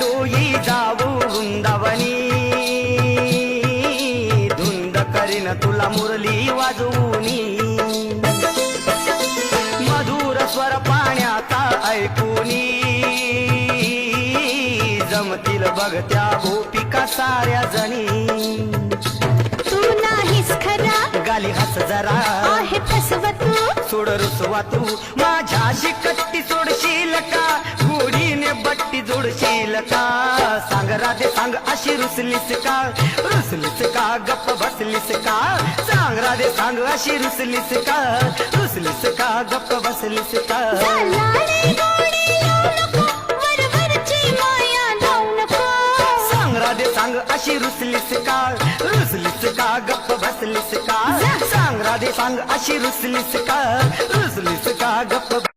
डोई जाऊ वृंदावनी धुंद करीन तुला मुरली वाजवूनी मधुर स्वर पाण्याचा ऐकूनी जमतील बघत्या गोपिका साऱ्या जणी तू नाहीस खरा गाली हस जरा आहे फसवत सोड रुसवा तू माझ्याशी कट्टी सोडशील का गोडीने बट्टी जोडशील का सांग राधे सांग अशी रुसलीस का गप्प बसलीस का सांग राधे सांग अशी रुसलीस का गप्प बसलीस का लाडी गोडी लावू नको, वरवरची माया लावू नको. सांग राधे सांग अशी रुसलीस का गप्प बसलीस का सांग राधे सांग अशी रुसलीस का गप्प